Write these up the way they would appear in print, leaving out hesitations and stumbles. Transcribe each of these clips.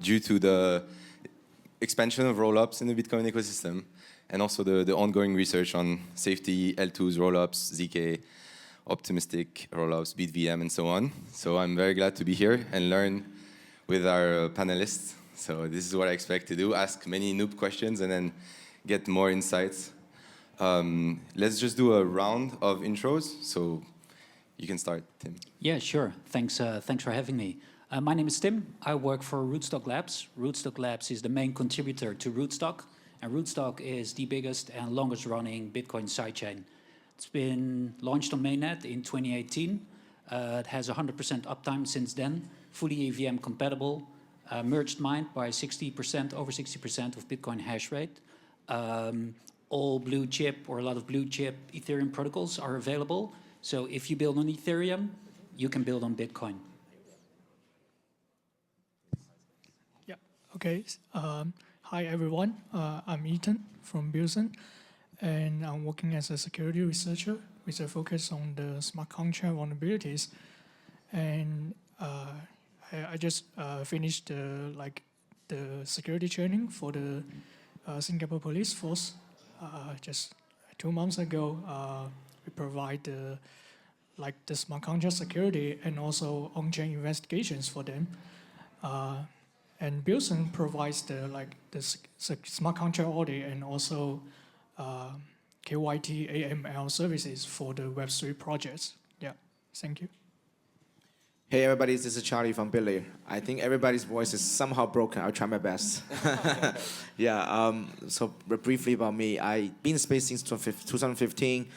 due to the expansion of rollups in the Bitcoin ecosystem, and also the ongoing research on safety, L2s, rollups, ZK, optimistic rollups, BitVM, and so on. So I'm very glad to be here and learn with our panelists. So this is what I expect to do, ask many noob questions and then get more insights. Let's just do a round of intros. So you can start, Tim. Yeah, sure. Thanks for having me. My name is Tim. I work for Rootstock Labs. Rootstock Labs is the main contributor to Rootstock. And Rootstock is the biggest and longest running Bitcoin sidechain. It's been launched on mainnet in 2018. It has 100% uptime since then, fully EVM compatible, merged mined by 60%, over 60% of Bitcoin hash rate. All blue chip or a lot of blue chip Ethereum protocols are available. So if you build on Ethereum, you can build on Bitcoin. Yeah, okay. Hi, everyone. I'm Eaton from Beosin, and I'm working as a security researcher with a focus on the smart contract vulnerabilities. And I just finished the security training for the Singapore Police Force just 2 months ago. We provide the smart contract security and also on-chain investigations for them. And Beosin provides the smart contract audit and also KYT AML services for the Web3 projects. Yeah, thank you. Hey everybody, this is Charlie from Bitlayer. I think everybody's voice is somehow broken. I'll try my best. Yeah, so briefly about me. I've been in space since 2015.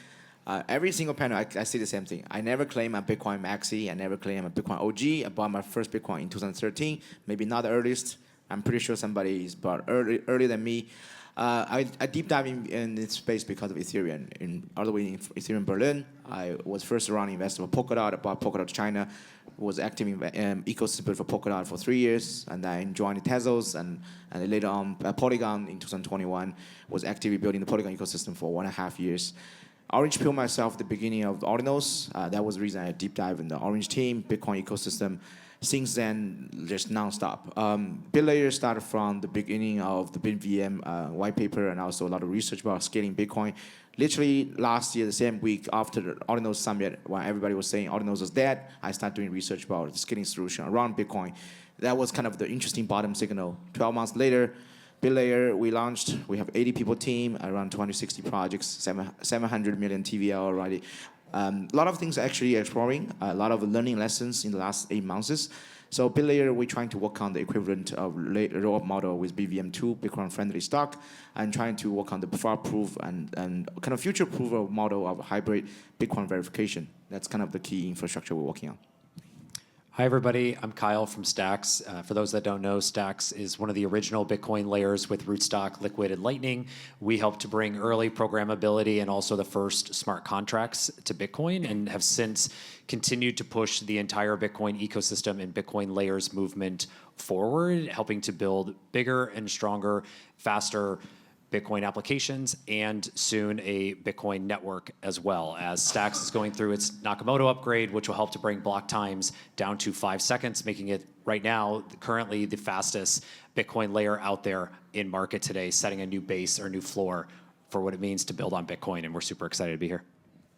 Every single panel, I say the same thing. I never claim I'm Bitcoin maxi. I never claim I'm a Bitcoin OG. I bought my first Bitcoin in 2013. Maybe not the earliest. I'm pretty sure somebody is bought earlier than me. I deep dive in this space because of Ethereum. All the way in Ethereum Berlin, I was first around investor for Polkadot. I bought Polkadot China. Was active in ecosystem for Polkadot for 3 years, and then joined Tezos, and later on Polygon in 2021. Was actively building the Polygon ecosystem for 1.5 years. Orange Pill myself at the beginning of the Ordinals. That was the reason I deep dive in the Orange team, Bitcoin ecosystem. Since then, just nonstop. Bitlayer started from the beginning of the BitVM white paper and also a lot of research about scaling Bitcoin. Literally last year, the same week after the Ordinals Summit, when everybody was saying Ordinals was dead, I started doing research about the scaling solution around Bitcoin. That was kind of the interesting bottom signal. 12 months later, Bitlayer, we launched. We have 80 people team, around 260 projects, 700 million TVL already. A lot of things actually exploring, a lot of learning lessons in the last 8 months. So Bitlayer, we're trying to work on the equivalent of rollup model with BVM2, Bitcoin-friendly stock, and trying to work on the fraud-proof and kind of future-proof model of hybrid Bitcoin verification. That's kind of the key infrastructure we're working on. Hi, everybody. I'm Kyle from Stacks. For those that don't know, Stacks is one of the original Bitcoin layers with Rootstock, Liquid, and Lightning. We helped to bring early programmability and also the first smart contracts to Bitcoin, and have since continued to push the entire Bitcoin ecosystem and Bitcoin layers movement forward, helping to build bigger and stronger, faster Bitcoin applications, and soon a Bitcoin network as well, as Stacks is going through its Nakamoto upgrade, which will help to bring block times down to 5 seconds, making it right now currently the fastest Bitcoin layer out there in market today, setting a new base or new floor for what it means to build on Bitcoin, and we're super excited to be here.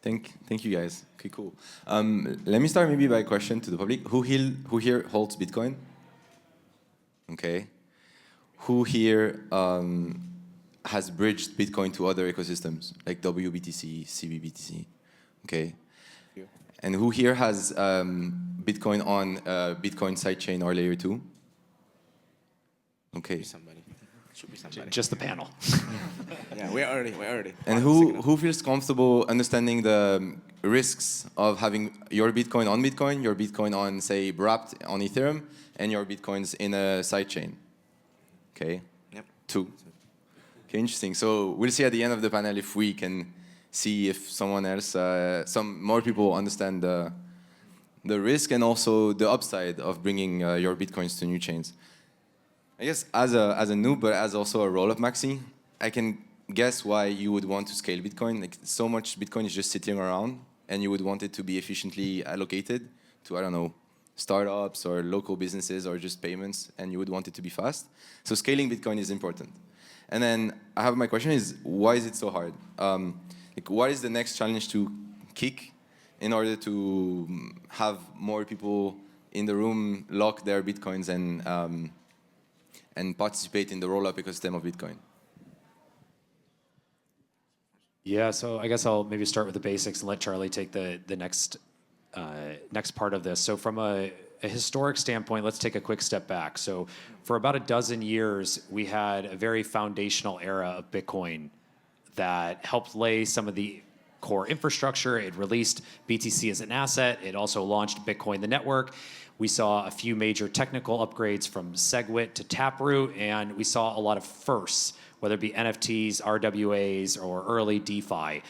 Thank you guys. Okay, cool. Let me start maybe by a question to the public. Who here holds Bitcoin? Okay. Who here has bridged Bitcoin to other ecosystems, like WBTC, CBBTC, okay? And who here has Bitcoin on Bitcoin sidechain or layer 2? Okay. Somebody. Should be somebody. Just the panel. Yeah, we're early. And who feels comfortable understanding the risks of having your Bitcoin on, your Bitcoin on, say, wrapped on Ethereum, and your Bitcoins in a sidechain? Okay. Yep. 2. Okay, interesting. So we'll see at the end of the panel if we can see if someone else, some more people understand the risk and also the upside of bringing your Bitcoins to new chains. I guess as a noob, but as also a roll-up maxi, I can guess why you would want to scale Bitcoin. Like, so much Bitcoin is just sitting around, and you would want it to be efficiently allocated to, I don't know, startups or local businesses or just payments, and you would want it to be fast. So scaling Bitcoin is important. And then I have my question is, why is it so hard? Like, what is the next challenge to kick in order to have more people in the room lock their Bitcoins and participate in the roll-up ecosystem of Bitcoin? Yeah, so I guess I'll maybe start with the basics and let Charlie take the next part of this. So from a historic standpoint, let's take a quick step back. So for about a dozen years, we had a very foundational era of Bitcoin that helped lay some of the core infrastructure. It released BTC as an asset. It also launched Bitcoin, the network. We saw a few major technical upgrades from SegWit to Taproot, and we saw a lot of firsts, whether it be NFTs, RWAs, or early DeFi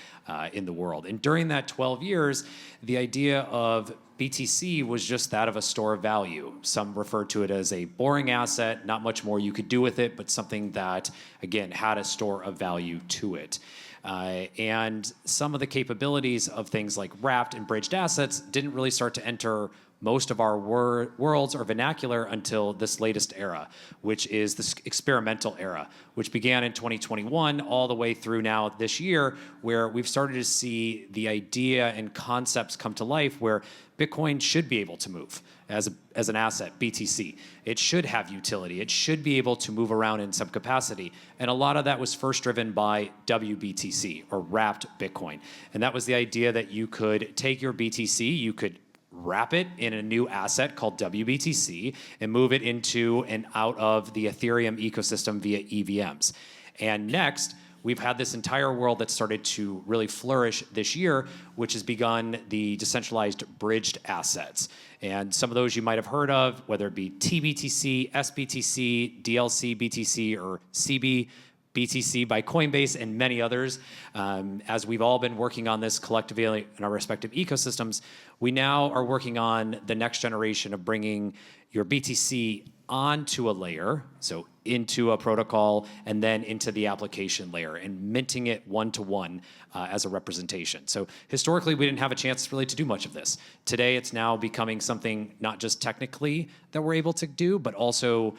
in the world. And during that 12 years, the idea of BTC was just that of a store of value. Some refer to it as a boring asset, not much more you could do with it, but something that, again, had a store of value to it. And some of the capabilities of things like wrapped and bridged assets didn't really start to enter most of our worlds or vernacular until this latest era, which is this experimental era, which began in 2021 all the way through now this year, where we've started to see the idea and concepts come to life where Bitcoin should be able to move as an asset, BTC. It should have utility. It should be able to move around in some capacity. And a lot of that was first driven by WBTC, or wrapped Bitcoin. And that was the idea that you could take your BTC, you could wrap it in a new asset called WBTC and move it into and out of the Ethereum ecosystem via EVMs. And next, we've had this entire world that started to really flourish this year, which has begun the decentralized bridged assets. And some of those you might have heard of, whether it be TBTC, SBTC, DLC BTC, or CB BTC by Coinbase, and many others. As we've all been working on this collectively in our respective ecosystems, we now are working on the next generation of bringing your BTC onto a layer, so into a protocol, and then into the application layer, and minting it one-to-one as a representation. So historically, we didn't have a chance really to do much of this. Today, it's now becoming something not just technically that we're able to do, but also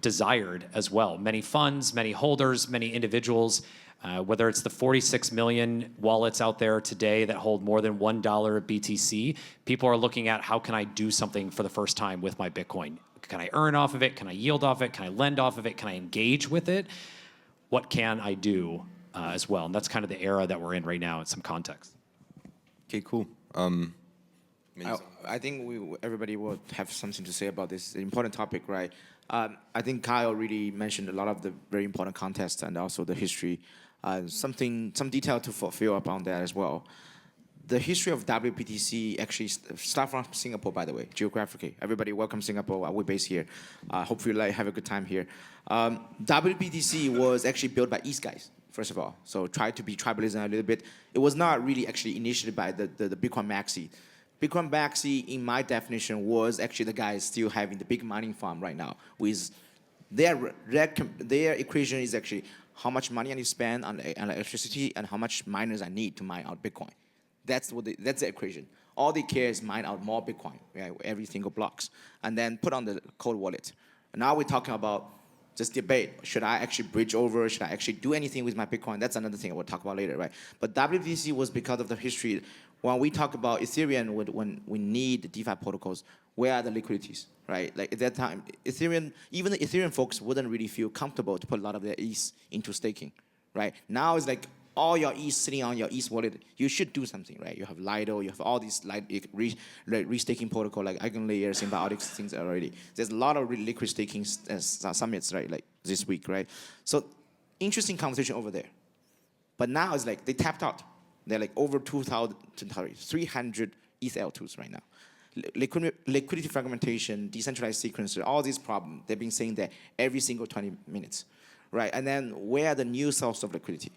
desired as well. Many funds, many holders, many individuals, whether it's the 46 million wallets out there today that hold more than $1 of BTC, people are looking at how can I do something for the first time with my Bitcoin? Can I earn off of it? Can I yield off it? Can I lend off of it? Can I engage with it? What can I do as well? And that's kind of the era that we're in right now in some context. Okay, cool. I think everybody will have something to say about this important topic, right? I think Kyle really mentioned a lot of the very important context and also the history. Some detail to fulfill upon that as well. The history of WBTC actually starts from Singapore, by the way, geographically. Everybody, welcome Singapore. We're based here. Hopefully, you have a good time here. WBTC was actually built by East guys, first of all. So try to be tribalism a little bit. It was not really actually initiated by the Bitcoin maxi. Bitcoin maxi, in my definition, was actually the guys still having the big mining farm right now. With their equation is actually how much money I need to spend on electricity and how much miners I need to mine out Bitcoin. That's the equation. All they care is mine out more Bitcoin, right, every single blocks, and then put on the cold wallet. And now we're talking about this debate. Should I actually bridge over? Should I actually do anything with my Bitcoin? That's another thing we'll talk about later, right? But WBTC was because of the history. When we talk about Ethereum, when we need the DeFi protocols, where are the liquidities, right? Like at that time, Ethereum, even the Ethereum folks wouldn't really feel comfortable to put a lot of their ETH into staking, right? Now it's like all your ETH sitting on your ETH wallet, you should do something, right? You have Lido, you have all these restaking protocol like EigenLayer, Symbiotics, things already. There's a lot of liquid staking summits, right? Like this week, right? So interesting conversation over there. But now it's like they tapped out. They're like over 300 ETH L2s right now. Liquidity fragmentation, decentralized sequencer, all these problems, they've been saying that every single 20 minutes, right? And then where are the new source of liquidity?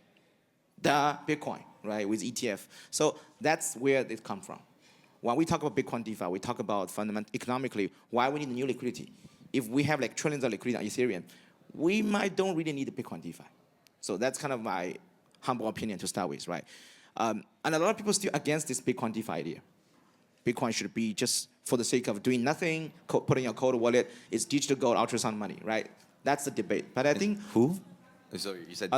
The Bitcoin, right, with ETF. So that's where they come from. When we talk about Bitcoin DeFi, we talk about economically, why we need new liquidity. If we have like trillions of liquidity on Ethereum, we don't really need the Bitcoin DeFi. So that's kind of my humble opinion to start with, right? And a lot of people still against this Bitcoin DeFi idea. Bitcoin should be just for the sake of doing nothing, putting a cold wallet. It's digital gold, ultrasound money, right? That's the debate. But I think Who? Sorry, you said.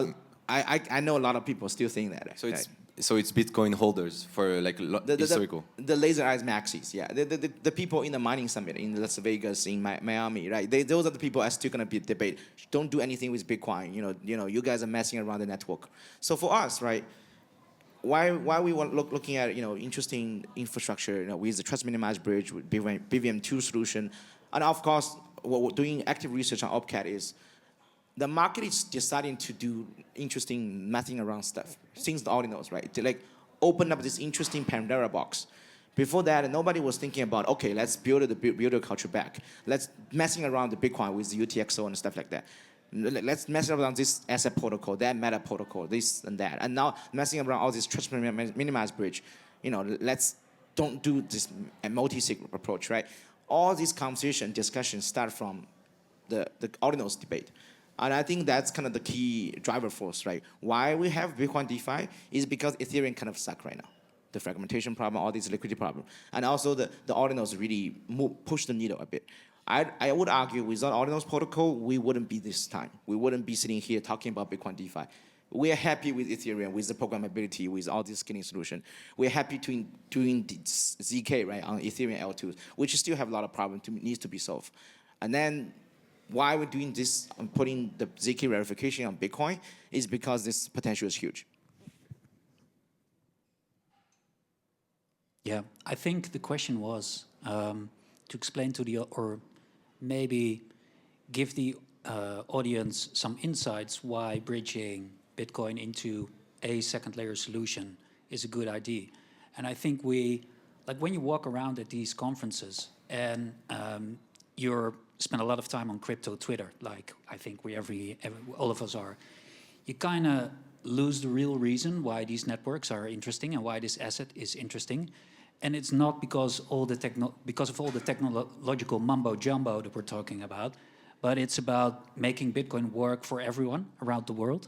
I know a lot of people still think that. So it's right? so it's Bitcoin holders for like historical. The laser eyes maxis, yeah. The people in the mining summit in Las Vegas, in Miami, right? Those are the people are still gonna be debate. Don't do anything with Bitcoin. You guys are messing around the network. So for us, right? Why we want looking at interesting infrastructure, with the trust minimized bridge, with BVM2 solution, and of course, what we're doing active research on OpCat is. The market is deciding to do interesting mathing around stuff since the ordinals, right? To like open up this interesting Pandora box. Before that, nobody was thinking about, okay, let's build the builder culture back. Let's messing around the Bitcoin with the UTXO and stuff like that. Let's mess around this asset protocol, that meta protocol, this and that. And now messing around all this trust minimized bridge. Let's don't do this multi-sig approach, right? All these conversation discussions start from the ordinals debate. And I think that's kind of the key driver force, right? Why we have Bitcoin DeFi is because Ethereum kind of suck right now. The fragmentation problem, all these liquidity problem. And also the ordinals really push the needle a bit. I would argue without ordinals protocol, we wouldn't be this time. We wouldn't be sitting here talking about Bitcoin DeFi. We are happy with Ethereum, with the programmability, with all this scaling solution. We're happy doing ZK, right, on Ethereum L2s, which still have a lot of problems needs to be solved. And then why we're doing this and putting the ZK verification on Bitcoin is because this potential is huge. Yeah, I think the question was to explain to or maybe give the audience some insights why bridging Bitcoin into a second layer solution is a good idea. And I think like when you walk around at these conferences and you're spend a lot of time on crypto Twitter, like I think all of us are, you kind of lose the real reason why these networks are interesting and why this asset is interesting. And it's not because of all the technological mumbo jumbo that we're talking about, but it's about making Bitcoin work for everyone around the world.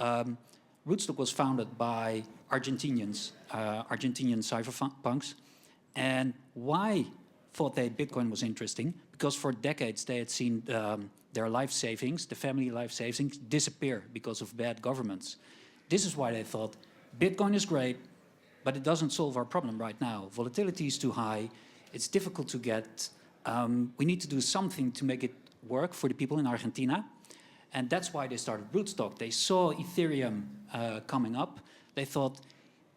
Rootstock was founded by Argentinian cypherpunks. And why thought they Bitcoin was interesting? Because for decades they had seen their life savings, the family life savings, disappear because of bad governments. This is why they thought Bitcoin is great, but it doesn't solve our problem right now. Volatility is too high. It's difficult to get. We need to do something to make it work for the people in Argentina. And that's why they started Rootstock. They saw Ethereum coming up. They thought,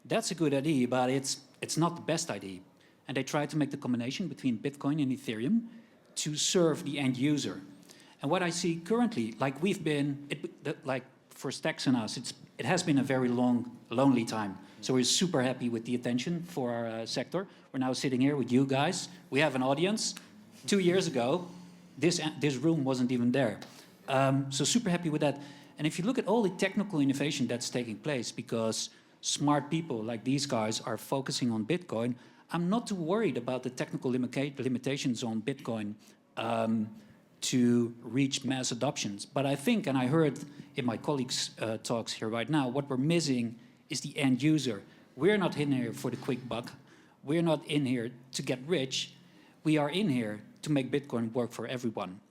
that's a good idea, but it's not the best idea. And they tried to make the combination between Bitcoin and Ethereum to serve the end user. And what I see currently, like we've been, like for Stacks and us, it has been a very long, lonely time. So we're super happy with the attention for our sector. We're now sitting here with you guys. We have an audience. 2 years ago, this room wasn't even there. So super happy with that. And if you look at all the technical innovation that's taking place, because smart people like these guys are focusing on Bitcoin, I'm not too worried about the technical limitations on Bitcoin to reach mass adoptions. But I think, and I heard in my colleagues' talks here right now, what we're missing is the end user. We're not in here for the quick buck. We're not in here to get rich. We are in here to make Bitcoin work for everyone.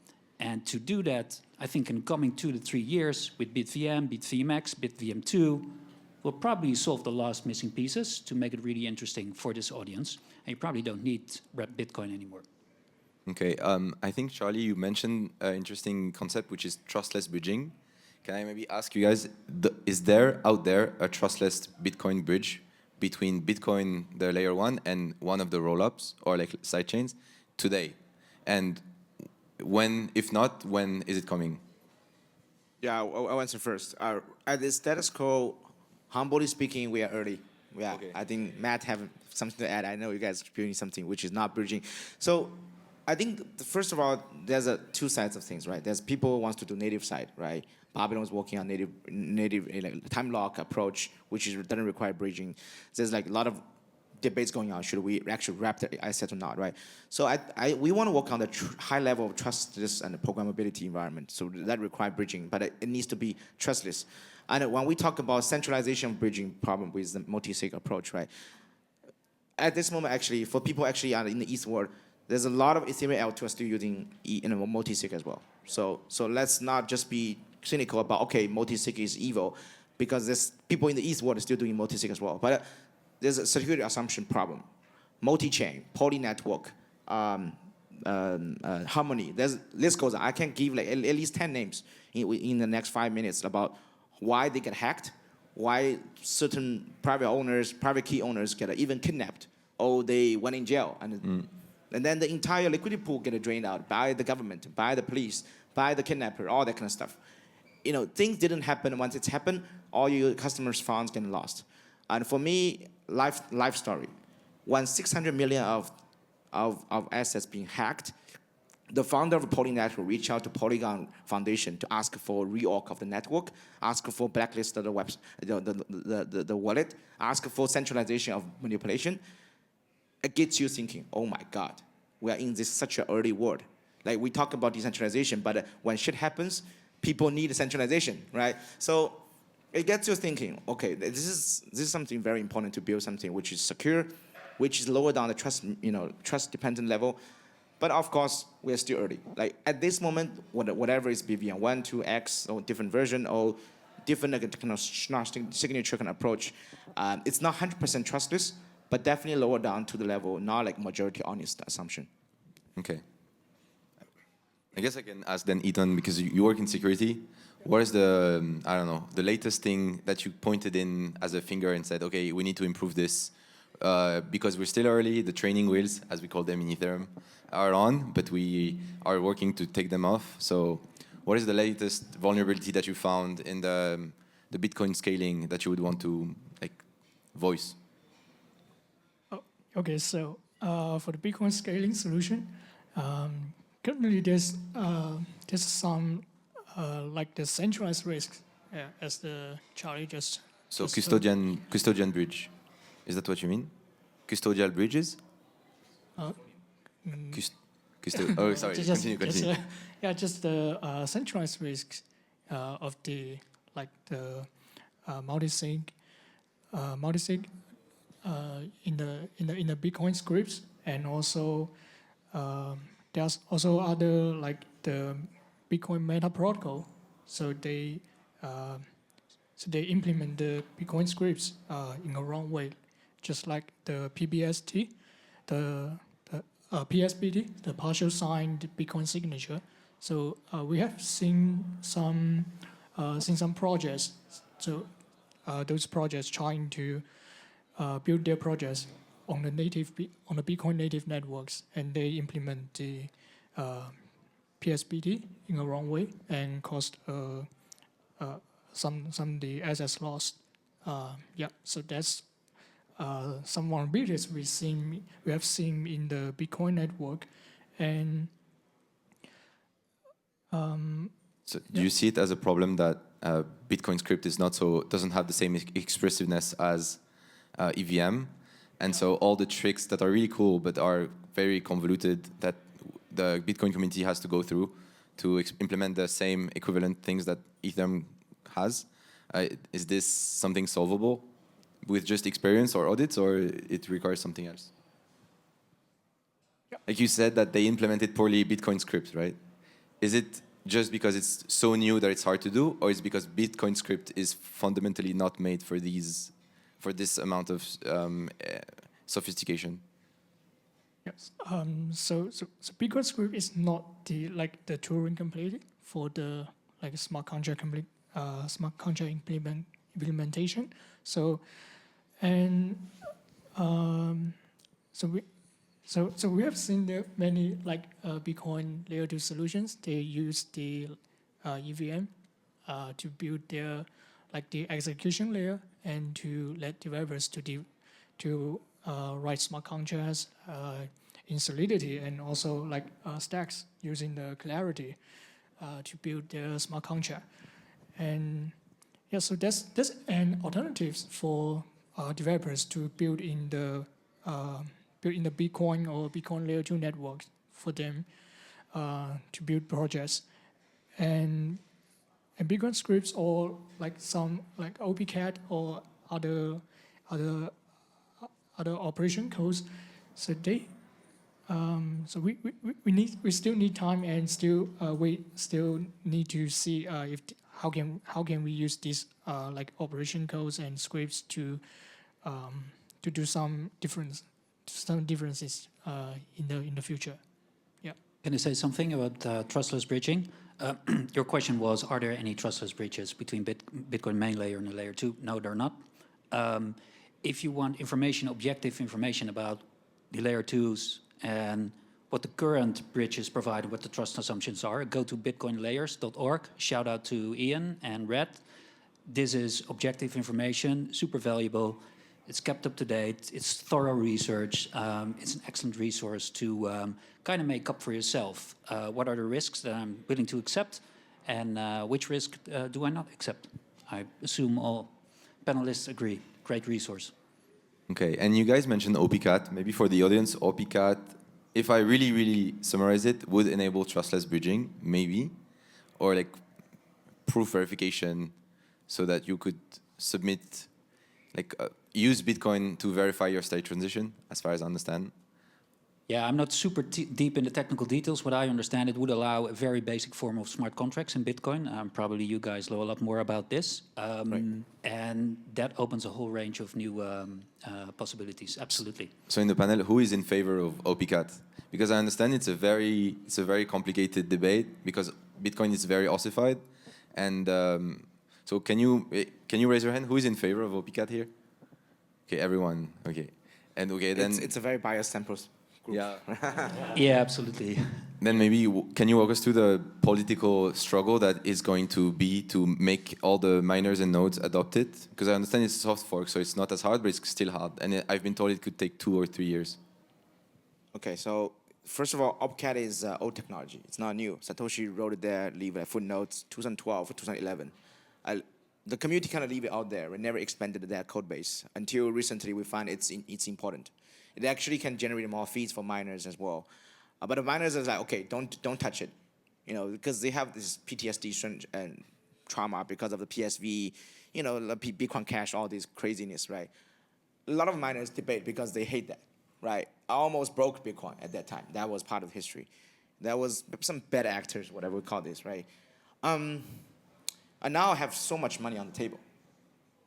And to do that, I think in the coming 2 to 3 years with BitVM, BitVMX, BitVM2, we'll probably solve the last missing pieces to make it really interesting for this audience. And you probably don't need Bitcoin anymore. Okay, I think, Charlie, you mentioned an interesting concept, which is trustless bridging. Can I maybe ask you guys, is there out there a trustless Bitcoin bridge between Bitcoin, the layer 1, and one of the rollups or like sidechains today? And when, if not, when is it coming? Yeah, I'll answer first. At the status quo, humbly speaking, we are early. Yeah, okay. I think Matt have something to add. I know you guys are doing something which is not bridging. So I think, first of all, there's two sides of things, right? There's people who wants to do native side, right? Babylon is working on native like, time lock approach, which doesn't require bridging. There's like a lot of debates going on. Should we actually wrap the asset or not, right? So we want to work on the high level of trustless and programmability environment. So that requires bridging, but it needs to be trustless. And when we talk about centralization bridging problem with the multi-sig approach, right? at this moment, actually, for people actually in the East world, there's a lot of Ethereum L2 are still using multi-sig as well. So let's not just be cynical about, okay, multi-sig is evil, because there's people in the East world are still doing multi-sig as well. But there's a security assumption problem. Multi-chain, poly-network, harmony. There's list goes on. I can give like at least 10 names in the next 5 minutes about why they get hacked, why certain private key owners get even kidnapped, or they went in jail, and then the entire liquidity pool get drained out by the government, by the police, by the kidnapper, all that kind of stuff. Things didn't happen. Once it's happened, all your customers' funds get lost. And for me, life story. When 600 million of assets being hacked, the founder of Poly Network reached out to Polygon Foundation to ask for reorg of the network, ask for blacklist of the the wallet, ask for centralization of manipulation. It gets you thinking, oh my God, we are in this such an early world. Like we talk about decentralization, but when shit happens, people need centralization, right? So it gets you thinking, okay, this is something very important to build something which is secure, which is lower down the trust dependent level. But of course, we're still early. Like at this moment, whatever is BVM 1, 2x, or different version, or different kind of signature kind of approach, it's not 100% trustless, but definitely lower down to the level, not like majority honest assumption. Okay. I guess I can ask then Eaton, because you work in security. What is the, I don't know, the latest thing that you pointed in as a finger and said, okay, we need to improve this because we're still early, the training wheels, as we call them in Ethereum, are on, but we are working to take them off. So what is the latest vulnerability that you found in the Bitcoin scaling that you would want to voice? Okay, so for the Bitcoin scaling solution, currently there's some like the centralized risks, as the Charlie just. So custodian bridge, is that what you mean? Custodial bridges? Oh, sorry. Continue. Just the centralized risks of the multi-sig in the Bitcoin scripts, and also there's also other like the Bitcoin Meta protocol. So they implement the Bitcoin scripts in a wrong way, just like the PBST, the PSBT, the partial signed Bitcoin signature. So we have seen some projects. So those projects trying to build their projects on the Bitcoin native networks, and they implement the PSBT in a wrong way and caused some the assets lost. So that's some vulnerabilities we have seen in the Bitcoin network, and so do you see it as a problem that Bitcoin script doesn't have the same expressiveness as EVM, and so all the tricks that are really cool but are very convoluted that the Bitcoin community has to go through to implement the same equivalent things that Ethereum has, is this something solvable with just experience or audits, or it requires something else? Yeah. Like you said that they implemented poorly Bitcoin script, right? Is it just because it's so new that it's hard to do, or is it because Bitcoin script is fundamentally not made for this amount of sophistication? Yes. So Bitcoin script is not the Turing complete for the smart contract implementation. So we have seen there many Bitcoin layer 2 solutions. They use the EVM to build their the execution layer, and to let developers to write smart contracts in Solidity, and also stacks using the Clarity to build their smart contract. And yeah, so that's an alternative for developers to build in the Bitcoin or Bitcoin layer 2 networks for them to build projects. And Bitcoin scripts, or some OPCAT or other other operation codes. So so we still need time and still we still need to see if how can we use these like operation codes and scripts to do some differences in the future. Yeah. Can I say something about trustless bridging? Your question was, are there any trustless bridges between Bitcoin main layer and the layer 2? No, there are not. If you want information, objective information about the layer 2s and what the current bridges provide, what the trust assumptions are, go to bitcoinlayers.org. Shout out to Ian and Red. This is objective information, super valuable. It's kept up to date. It's thorough research. It's an excellent resource to kind of make up for yourself. What are the risks that I'm willing to accept, and which risk do I not accept? I assume all panelists agree. Great resource. Okay, and you guys mentioned OPCAT. Maybe for the audience, OPCAT, if I really summarize it, would enable trustless bridging, maybe, or like proof verification, so that you could submit, like use Bitcoin to verify your state transition, as far as I understand. Yeah, I'm not super deep in the technical details. What I understand, it would allow a very basic form of smart contracts in Bitcoin. Probably you guys know a lot more about this. Right. And that opens a whole range of new possibilities, absolutely. So in the panel, who is in favor of OPCAT? Because I understand it's a very complicated debate, because Bitcoin is very ossified. And so can you raise your hand? Who is in favor of OPCAT here? Okay, everyone. Okay. And okay, then it's a very biased sample group. Yeah. Yeah, absolutely. Then maybe can you walk us through the political struggle that is going to be to make all the miners and nodes adopt it? Because I understand it's a soft fork, so it's not as hard, but it's still hard. And I've been told it could take 2 or 3 years. Okay, so first of all, OPCAT is old technology. It's not new. Satoshi wrote it there, leave a footnotes, 2012 or 2011. The community kind of leave it out there. We never expanded their code base until recently. We find it's important. It actually can generate more fees for miners as well. But the miners are like, okay, don't touch it, because they have this PTSD and trauma because of the PSV, the Bitcoin Cash, all this craziness, right? A lot of miners debate because they hate that, right? I almost broke Bitcoin at that time. That was part of history. That was some bad actors, whatever we call this, right? And now I have so much money on the table,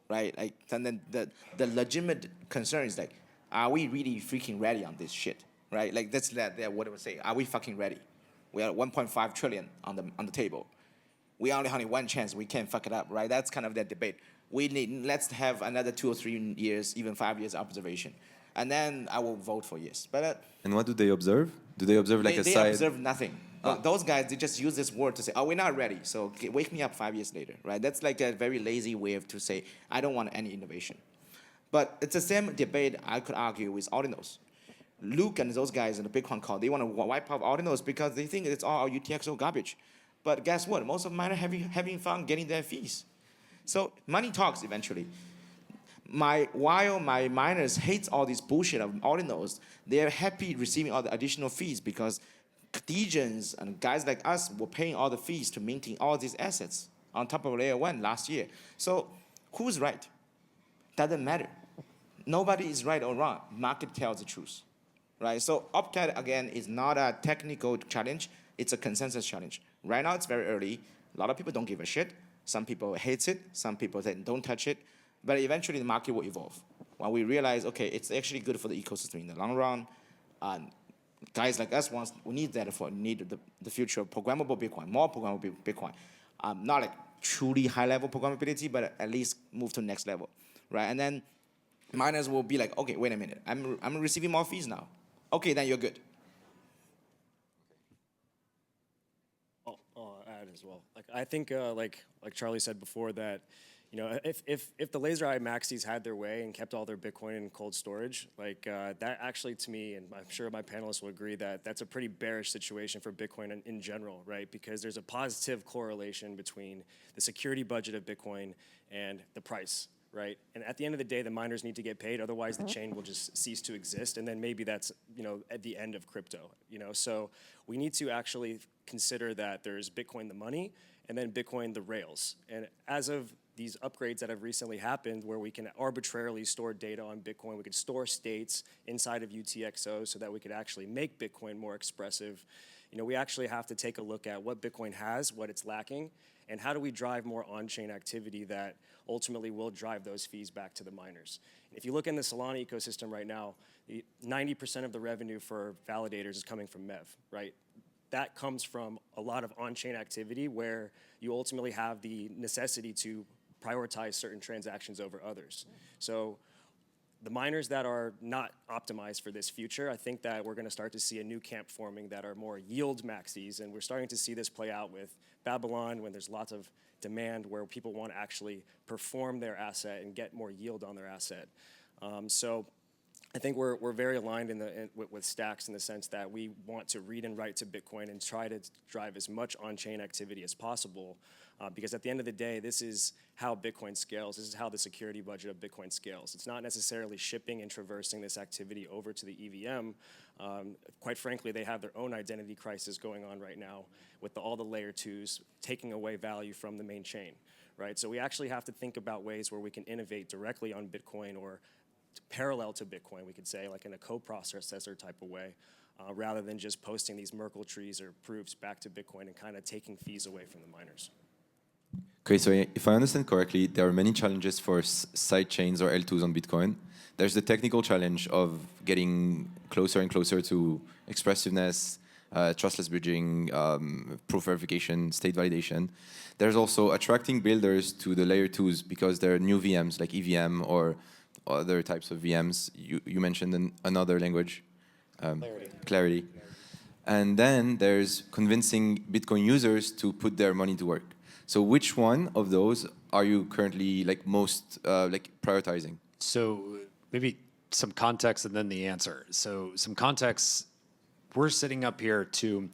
right? Like, and then the legitimate concern is like, are we really freaking ready on this shit, right? Like that's what I would say. Are we fucking ready? We are 1.5 trillion on the table. We only have one chance. We can't fuck it up, right? That's kind of that debate. Let's have another 2 or 3 years, even 5 years observation, and then I will vote for yes. But and what do they observe? Do they observe like they side? They observe nothing. Those guys, they just use this word to say, oh, we're not ready, so wake me up 5 years later, right? That's like a very lazy way to say, I don't want any innovation. But it's the same debate I could argue with Ordinals. Luke and those guys in the Bitcoin call, they want to wipe out Ordinals because they think it's all UTXO garbage. But guess what? Most of mine are having fun getting their fees. So money talks eventually. While my miners hate all this bullshit of Ordinals, they're happy receiving all the additional fees because Degens and guys like us were paying all the fees to maintain all these assets on top of layer 1 last year. So who's right? Doesn't matter. Nobody is right or wrong. Market tells the truth, right? So OPCAT, again, is not a technical challenge. It's a consensus challenge. Right now, it's very early. A lot of people don't give a shit. Some people hate it. Some people say don't touch it. But eventually, the market will evolve. When we realize, okay, it's actually good for the ecosystem in the long run. Guys like us, we need that for the future of programmable Bitcoin, more programmable Bitcoin. Not like truly high-level programmability, but at least move to the next level. Right, and then miners will be like, okay, wait a minute, I'm receiving more fees now. Okay, then you're good. I'll add as well. Like I think, like Charlie said before, that if the laser eye maxis had their way and kept all their Bitcoin in cold storage, like that actually, to me, and I'm sure my panelists will agree that that's a pretty bearish situation for Bitcoin in general, right? Because there's a positive correlation between the security budget of Bitcoin and the price. Right, and at the end of the day, the miners need to get paid. Otherwise, the chain will just cease to exist, and then maybe that's at the end of crypto. So we need to actually consider that there's Bitcoin the money, and then Bitcoin the rails. And as of these upgrades that have recently happened where we can arbitrarily store data on Bitcoin. We could store states inside of UTXO so that we could actually make Bitcoin more expressive. We actually have to take a look at what Bitcoin has, what it's lacking, and how do we drive more on-chain activity that ultimately will drive those fees back to the miners. If you look in the Solana ecosystem right now, 90% of the revenue for validators is coming from MEV, right? That comes from a lot of on-chain activity where you ultimately have the necessity to prioritize certain transactions over others. So the miners that are not optimized for this future, I think that we're going to start to see a new camp forming that are more yield maxis, and we're starting to see this play out with Babylon when there's lots of demand where people want to actually perform their asset and get more yield on their asset. So I think we're very aligned with Stacks in the sense that we want to read and write to Bitcoin and try to drive as much on-chain activity as possible, because at the end of the day, this is how Bitcoin scales. This is how the security budget of Bitcoin scales. It's not necessarily shipping and traversing this activity over to the EVM. Quite frankly, they have their own identity crisis going on right now with all the layer 2s taking away value from the main chain, right? So we actually have to think about ways where we can innovate directly on Bitcoin or parallel to Bitcoin, we could say, like in a co-processor type of way, rather than just posting these Merkle trees or proofs back to Bitcoin and kind of taking fees away from the miners. Okay, so if I understand correctly, there are many challenges for side chains or L2s on Bitcoin. There's the technical challenge of getting closer and closer to expressiveness, trustless bridging, proof verification, state validation. There's also attracting builders to the layer 2s because there are new VMs like EVM or other types of VMs. You mentioned another language, Clarity. And then there's convincing Bitcoin users to put their money to work. So which one of those are you currently most prioritizing? So maybe some context and then the answer. So some context, we're sitting up here to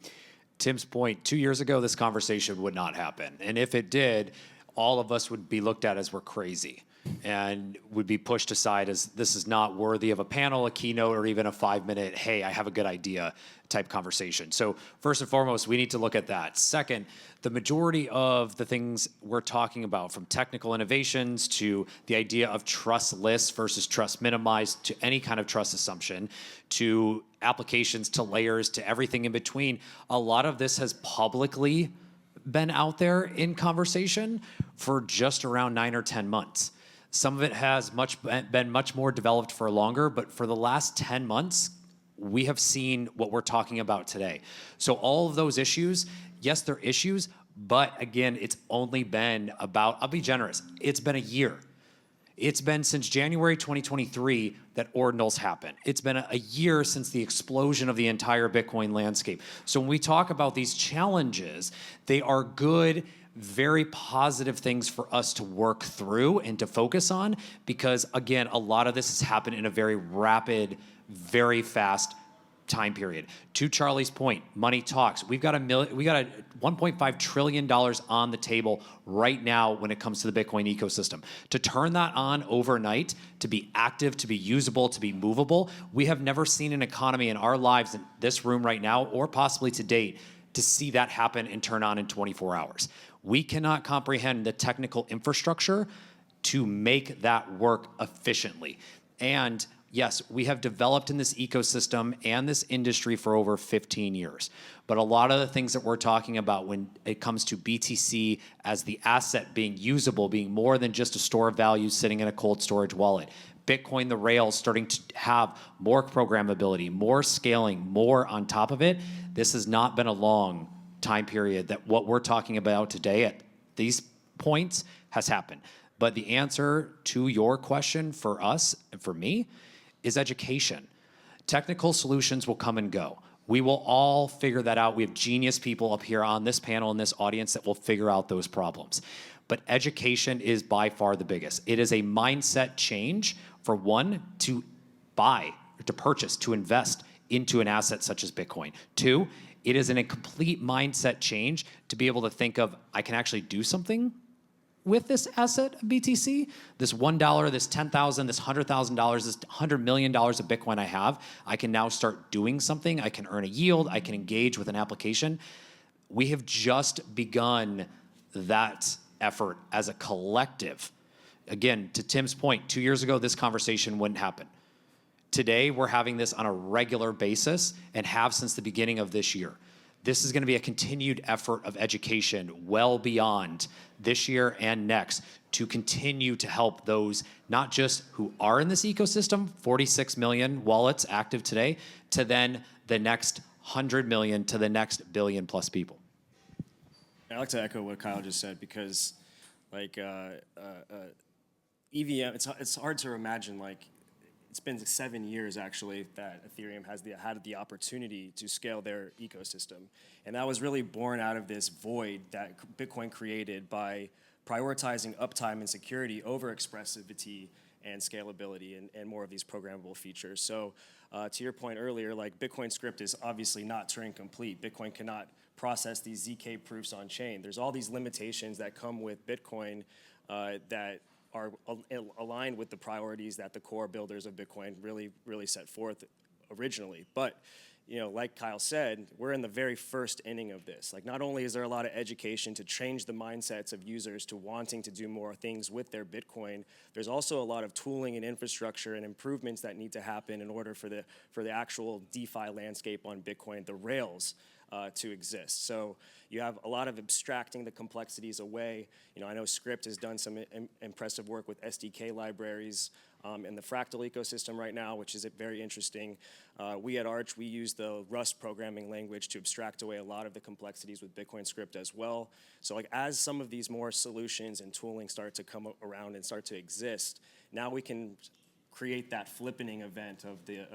Tim's point. 2 years ago, this conversation would not happen. And if it did, all of us would be looked at as we're crazy and would be pushed aside as this is not worthy of a panel, a keynote, or even a 5-minute, hey, I have a good idea type conversation. So first and foremost, we need to look at that. Second, the majority of the things we're talking about, from technical innovations to the idea of trustless versus trust minimized to any kind of trust assumption, to applications, to layers, to everything in between, a lot of this has publicly been out there in conversation for just around 9 or 10 months. Some of it has been much more developed for longer, but for the last 10 months, we have seen what we're talking about today. So all of those issues, yes, they're issues, but again, it's only been about, I'll be generous, it's been a year. It's been since January 2023 that ordinals happened. It's been a year since the explosion of the entire Bitcoin landscape. So when we talk about these challenges, they are good, very positive things for us to work through and to focus on, because again, a lot of this has happened in a very rapid, very fast time period. To Charlie's point, money talks. We got a $1.5 trillion on the table right now when it comes to the Bitcoin ecosystem. To turn that on overnight, to be active, to be usable, to be movable, we have never seen an economy in our lives in this room right now, or possibly to date, to see that happen and turn on in 24 hours. We cannot comprehend the technical infrastructure to make that work efficiently. And yes, we have developed in this ecosystem and this industry for over 15 years. But a lot of the things that we're talking about when it comes to BTC as the asset being usable, being more than just a store of value sitting in a cold storage wallet, Bitcoin, the rails starting to have more programmability, more scaling, more on top of it, this has not been a long time period that what we're talking about today at these points has happened. But the answer to your question for us and for me is education. Technical solutions will come and go. We will all figure that out. We have genius people up here on this panel in this audience that will figure out those problems. But education is by far the biggest. It is a mindset change for one, to buy, to purchase, to invest into an asset such as Bitcoin. Two, it is a complete mindset change to be able to think of, I can actually do something with this asset of BTC, this $1, this $10,000, this $100,000, this $100 million of Bitcoin I have, I can now start doing something. I can earn a yield. I can engage with an application. We have just begun that effort as a collective. Again, to Tim's point, 2 years ago, this conversation wouldn't happen. Today, we're having this on a regular basis and have since the beginning of this year. This is going to be a continued effort of education well beyond this year and next to continue to help those not just who are in this ecosystem, 46 million wallets active today, to then the next 100 million to the next billion plus people. I like to echo what Kyle just said because, like, EVM, it's hard to imagine, like, it's been 7 years actually that Ethereum has had the opportunity to scale their ecosystem. And that was really born out of this void that Bitcoin created by prioritizing uptime and security over expressivity and scalability and more of these programmable features. So to your point earlier, like Bitcoin script is obviously not Turing complete. Bitcoin cannot process these ZK proofs on chain. There's all these limitations that come with Bitcoin that are aligned with the priorities that the core builders of Bitcoin really set forth originally. But, you know, like Kyle said, we're in the very first inning of this. Like, not only is there a lot of education to change the mindsets of users to wanting to do more things with their Bitcoin, there's also a lot of tooling and infrastructure and improvements that need to happen in order for the actual DeFi landscape on Bitcoin, the rails, to exist. So you have a lot of abstracting the complexities away. You know, I know Script has done some impressive work with SDK libraries in the Fractal ecosystem right now, which is very interesting. We at Arch, we use the Rust programming language to abstract away a lot of the complexities with Bitcoin Script as well. So like as some of these more solutions and tooling start to come around and start to exist, now we can create that flippening event of the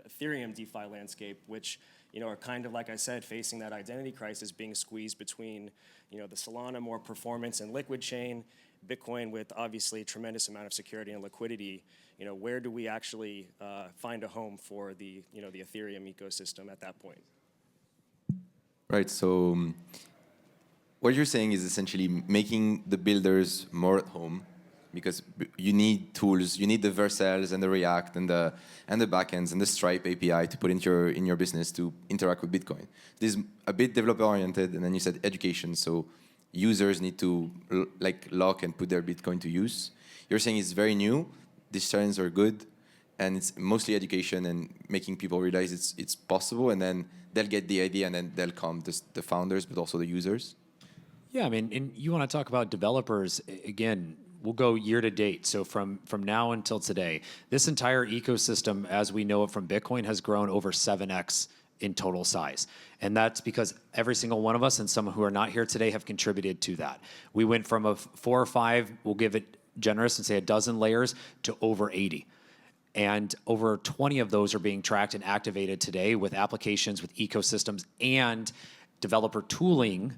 Ethereum DeFi landscape, which, you know, are kind of, like I said, facing that identity crisis, being squeezed between, you know, the Solana more performance and liquid chain, Bitcoin with obviously tremendous amount of security and liquidity. You know, where do we actually find a home for the, you know, the Ethereum ecosystem at that point? Right. So what you're saying is essentially making the builders more at home, because you need tools, you need the Vercels and the React and the backends and the Stripe API to put in your business to interact with Bitcoin. This is a bit developer oriented, and then you said education, so users need to lock and put their Bitcoin to use. You're saying it's very new, these trends are good, and it's mostly education and making people realize it's possible, and then they'll get the idea, and then they'll come the founders, but also the users. Yeah, I mean, and you want to talk about developers, again, we'll go year to date. So from now until today, this entire ecosystem, as we know it from Bitcoin, has grown over 7x in total size. And that's because every single one of us, and some who are not here today, have contributed to that. We went from a 4 or 5, we'll give it generous and say a dozen layers, to over 80. And over 20 of those are being tracked and activated today with applications, with ecosystems, and developer tooling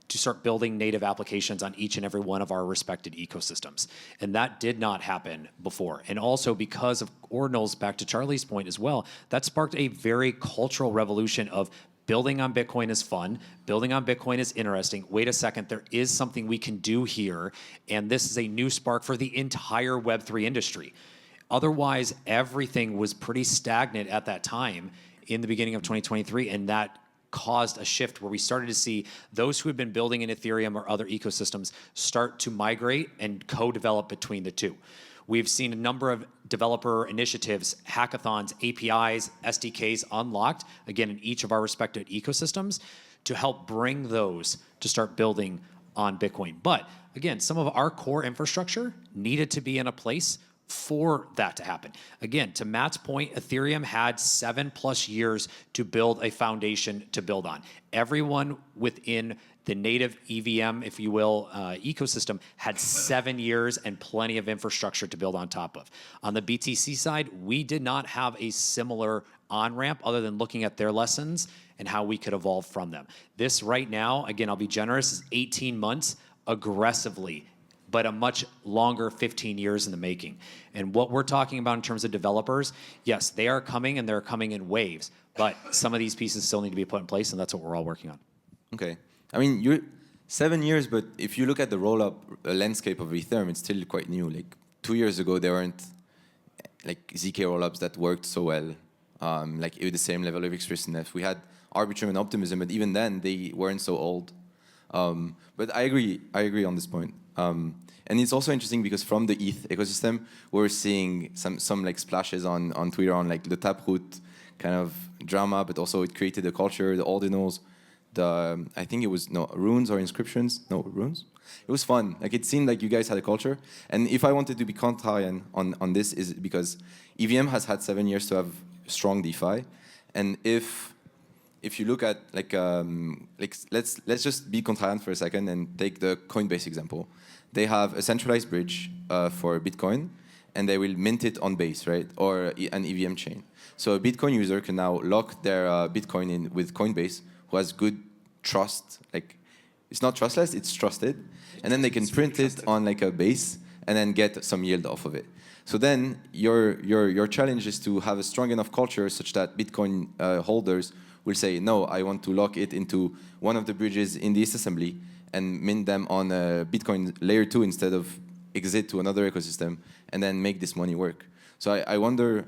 to start building native applications on each and every one of our respected ecosystems. And that did not happen before. And also because of ordinals, back to Charlie's point as well, that sparked a very cultural revolution of building on Bitcoin is fun, building on Bitcoin is interesting. Wait a second, there is something we can do here. And this is a new spark for the entire Web3 industry. Otherwise, everything was pretty stagnant at that time in the beginning of 2023, and that caused a shift where we started to see those who had been building in Ethereum or other ecosystems start to migrate and co-develop between the two. We've seen a number of developer initiatives, hackathons, APIs, SDKs unlocked, again, in each of our respective ecosystems to help bring those to start building on Bitcoin. But again, some of our core infrastructure needed to be in a place for that to happen. Again, to Matt's point, Ethereum had 7+ years to build a foundation to build on. Everyone within the native EVM, if you will, ecosystem had 7 years and plenty of infrastructure to build on top of. On the BTC side, we did not have a similar on-ramp other than looking at their lessons and how we could evolve from them. This right now, again, I'll be generous, is 18 months aggressively, but a much longer 15 years in the making. And what we're talking about in terms of developers, yes, they are coming and they're coming in waves, but some of these pieces still need to be put in place, and that's what we're all working on. Okay. I mean, you're 7 years, but if you look at the roll-up landscape of Ethereum, it's still quite new. Like 2 years ago, there weren't like ZK roll-ups that worked so well, like with the same level of expressiveness. We had Arbitrum and Optimism, but even then, they weren't so old. But I agree on this point. And it's also interesting because from the ETH ecosystem, we're seeing some like splashes on Twitter on like the Taproot kind of drama, but also it created a culture, the ordinals, I think it was runes or inscriptions. No, runes. It was fun. Like it seemed like you guys had a culture. And if I wanted to be contrarian on this, is because EVM has had 7 years to have strong DeFi, and if you look at like let's just be contrarian for a second and take the Coinbase example. They have a centralized bridge for Bitcoin, and they will mint it on Base, right, or an EVM chain. So a Bitcoin user can now lock their Bitcoin in with Coinbase, who has good trust. Like it's not trustless, it's trusted, and then they can print it on like a Base and then get some yield off of it. So then your challenge is to have a strong enough culture such that Bitcoin holders will say, no, I want to lock it into one of the bridges in this assembly and mint them on a Bitcoin layer 2 instead of exit to another ecosystem and then make this money work. So I wonder,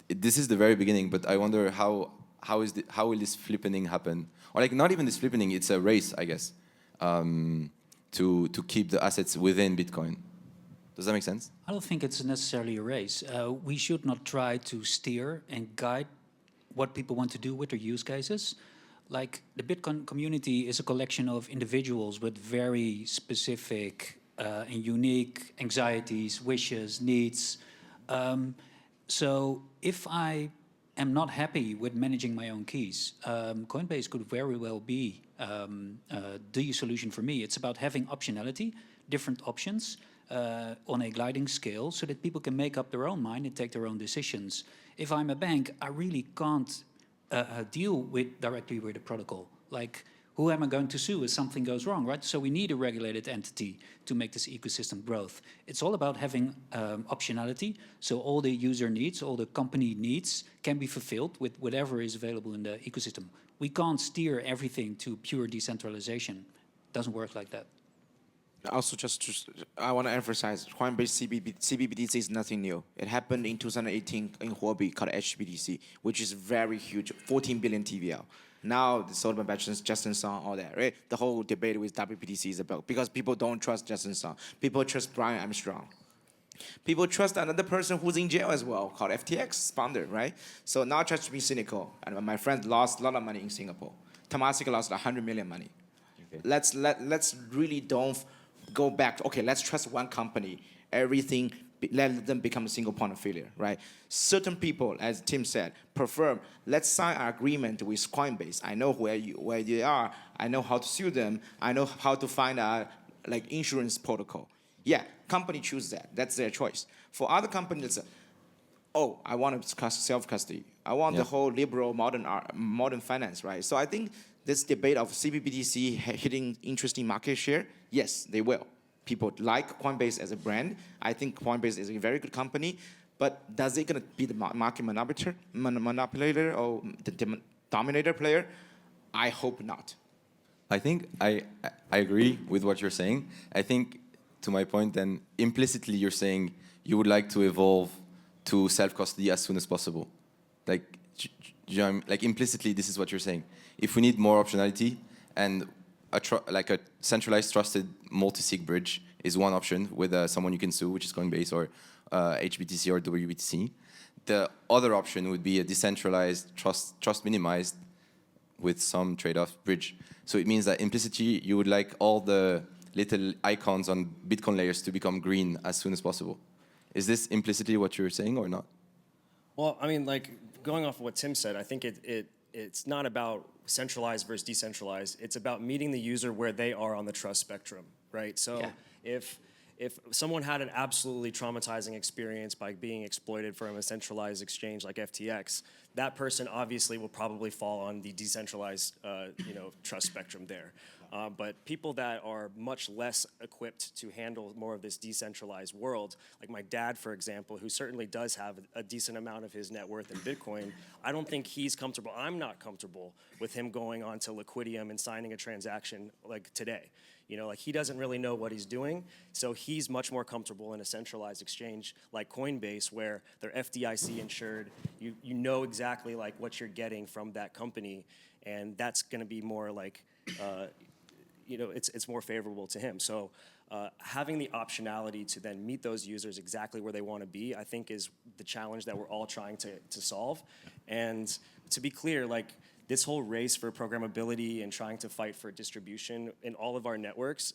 this is the very beginning, but I wonder how will this flippening happen? Or like not even this flippening, it's a race, I guess, to keep the assets within Bitcoin. Does that make sense? I don't think it's necessarily a race. We should not try to steer and guide what people want to do with their use cases. Like the Bitcoin community is a collection of individuals with very specific and unique anxieties, wishes, needs. So if I am not happy with managing my own keys, Coinbase could very well be the solution for me. It's about having optionality, different options on a gliding scale so that people can make up their own mind and take their own decisions. If I'm a bank, I really can't deal directly with the protocol. Like, who am I going to sue if something goes wrong, right? So we need a regulated entity to make this ecosystem growth. It's all about having optionality, so all the user needs, all the company needs can be fulfilled with whatever is available in the ecosystem. We can't steer everything to pure decentralization. It doesn't work like that. Also, I want to emphasize, Coinbase CBBTC is nothing new. It happened in 2018 in Huobi called HBTC, which is very huge, 14 billion TVL. Now, the sold by Justin Song, all that, right? The whole debate with WBTC is about, because people don't trust Justin Song. People trust Brian Armstrong. People trust another person who's in jail as well, called FTX founder, right? So not just to be cynical, and my friend lost a lot of money in Singapore. Temasek lost 100 million money. Okay. Let's really don't go back. Okay, let's trust one company. Everything, let them become a single point of failure, right? Certain people, as Tim said, prefer, let's sign an agreement with Coinbase. I know where you are. I know how to sue them. I know how to find a like insurance protocol. Yeah, company choose that. That's their choice. For other companies, oh, I want to self-custody. I want the whole liberal modern finance, right? So I think this debate of CBBTC hitting interesting market share, yes, they will. People like Coinbase as a brand. I think Coinbase is a very good company, but does it gonna be the market manipulator or the dominator player? I hope not. I think I agree with what you're saying. I think, to my point, then implicitly you're saying you would like to evolve to self-custody as soon as possible. Like, like implicitly, this is what you're saying. If we need more optionality, and like a centralized, trusted multi-sig bridge is one option with someone you can sue, which is Coinbase or HBTC or WBTC. The other option would be a decentralized, trust minimized with some trade-off bridge. So it means that implicitly you would like all the little icons on Bitcoin layers to become green as soon as possible. Is this implicitly what you're saying or not? Well, I mean, like, going off of what Tim said, I think it's not about centralized versus decentralized. It's about meeting the user where they are on the trust spectrum, right? So if someone had an absolutely traumatizing experience by being exploited from a centralized exchange like FTX, that person obviously will probably fall on the decentralized, trust spectrum there. But people that are much less equipped to handle more of this decentralized world, like my dad, for example, who certainly does have a decent amount of his net worth in Bitcoin, I don't think he's comfortable. I'm not comfortable with him going on to Liquidium and signing a transaction like today. Like he doesn't really know what he's doing, so he's much more comfortable in a centralized exchange like Coinbase, where they're FDIC insured. You know exactly like what you're getting from that company, and that's going to be more like it's more favorable to him. So having the optionality to then meet those users exactly where they want to be, I think is the challenge that we're all trying to solve. And to be clear, like this whole race for programmability and trying to fight for distribution in all of our networks,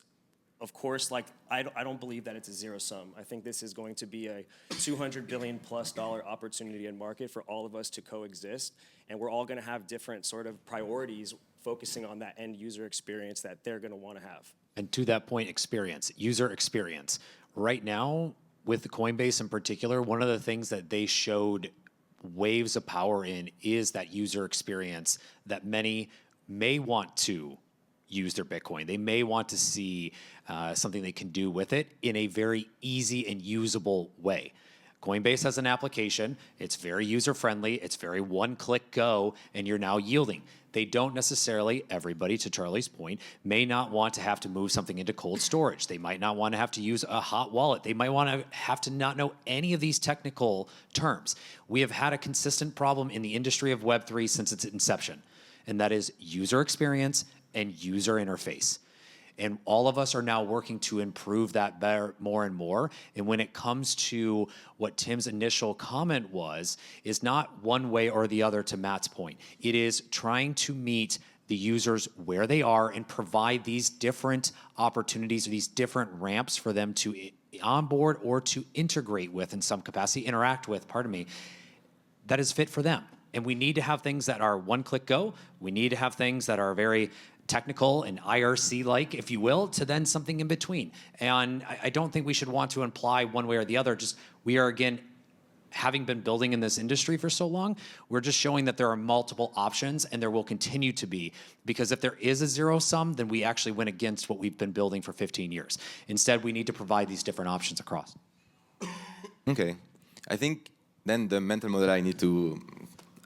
of course, like I don't believe that it's a zero sum. I think this is going to be a $200 billion plus opportunity and market for all of us to coexist, and we're all going to have different sort of priorities focusing on that end user experience that they're going to want to have. And to that point, experience, user experience. Right now, with the Coinbase in particular, one of the things that they showed waves of power in is that user experience that many may want to use their Bitcoin. They may want to see something they can do with it in a very easy and usable way. Coinbase has an application. It's very user-friendly. It's very one-click go, and you're now yielding. They don't necessarily, everybody, to Charlie's point, may not want to have to move something into cold storage. They might not want to have to use a hot wallet. They might want to have to not know any of these technical terms. We have had a consistent problem in the industry of Web3 since its inception, and that is user experience and user interface. And all of us are now working to improve that better, more and more. And when it comes to what Tim's initial comment was, is not one way or the other, to Matt's point. It is trying to meet the users where they are and provide these different opportunities or these different ramps for them to onboard or to integrate with in some capacity, interact with, pardon me, that is fit for them. And we need to have things that are one-click go. We need to have things that are very technical and IRC-like, if you will, to then something in between. And I don't think we should want to imply one way or the other. Just we are, again, having been building in this industry for so long, we're just showing that there are multiple options, and there will continue to be. Because if there is a zero sum, then we actually went against what we've been building for 15 years. Instead, we need to provide these different options across. Okay. I think then the mental model I need to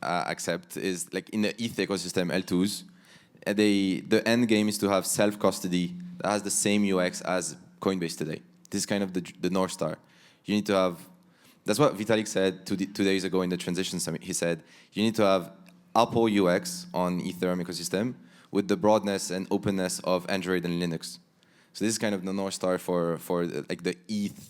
accept is like in the ETH ecosystem, L2s, the end game is to have self-custody that has the same UX as Coinbase today. This is kind of the North Star. You need to have, that's what Vitalik said 2 days ago in the Transition Summit. He said, you need to have Apple UX on Ethereum ecosystem with the broadness and openness of Android and Linux. So this is kind of the North Star for like the ETH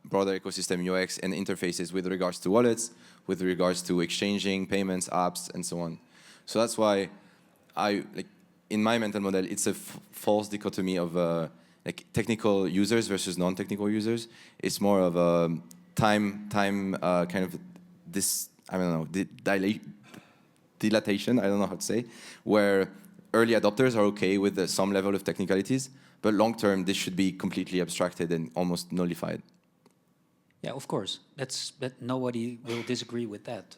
broader ecosystem UX and interfaces with regards to wallets, with regards to exchanging, payments, apps, and so on. So that's why in my mental model, it's a false dichotomy of like technical users versus non-technical users. It's more of a time kind of this, I don't know, dilatation, I don't know how to say, where early adopters are okay with some level of technicalities, but long-term, this should be completely abstracted and almost nullified. Yeah, of course. That nobody will disagree with that.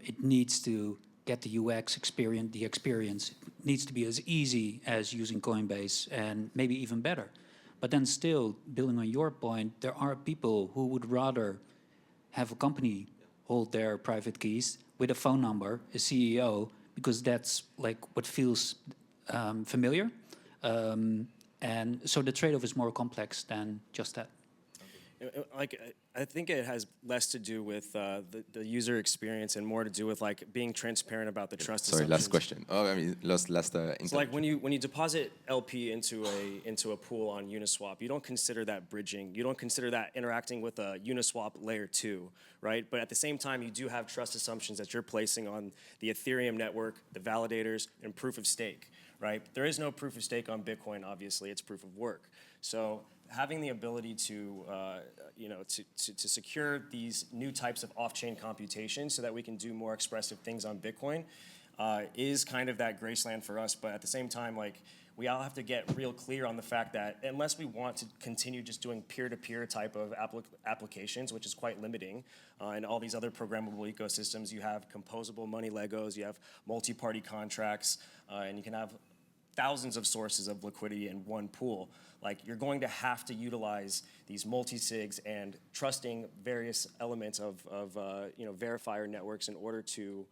It needs to get the UX experience, the experience. It needs to be as easy as using Coinbase and maybe even better. But then still, building on your point, there are people who would rather have a company hold their private keys with a phone number, a CEO, because that's like what feels familiar. And so the trade-off is more complex than just that. Like, I think it has less to do with the user experience and more to do with like being transparent about the trust. Sorry, last question. Oh, I mean, last. So like when you deposit LP into a pool on Uniswap, you don't consider that bridging. You don't consider that interacting with a Uniswap layer 2, right? But at the same time, you do have trust assumptions that you're placing on the Ethereum network, the validators, and proof of stake, right? There is no proof of stake on Bitcoin. Obviously, it's proof of work. So having the ability to secure these new types of off-chain computation so that we can do more expressive things on Bitcoin is kind of that graceland for us. But at the same time, like, we all have to get real clear on the fact that unless we want to continue just doing peer-to-peer type of applications, which is quite limiting, and all these other programmable ecosystems, you have composable money Legos, you have multi-party contracts, and you can have thousands of sources of liquidity in one pool. Like, you're going to have to utilize these multi-sigs and trusting various elements of verifier networks in order to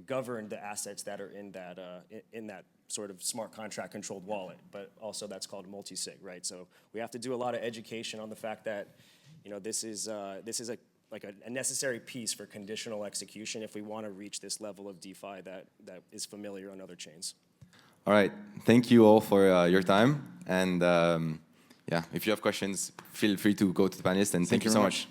govern the assets that are in that sort of smart contract controlled wallet. But also that's called multi-sig, right? So we have to do a lot of education on the fact that this is a necessary piece for conditional execution if we want to reach this level of DeFi that is familiar on other chains. All right. Thank you all for your time. And yeah, if you have questions, feel free to go to the panelists. And thank you so much.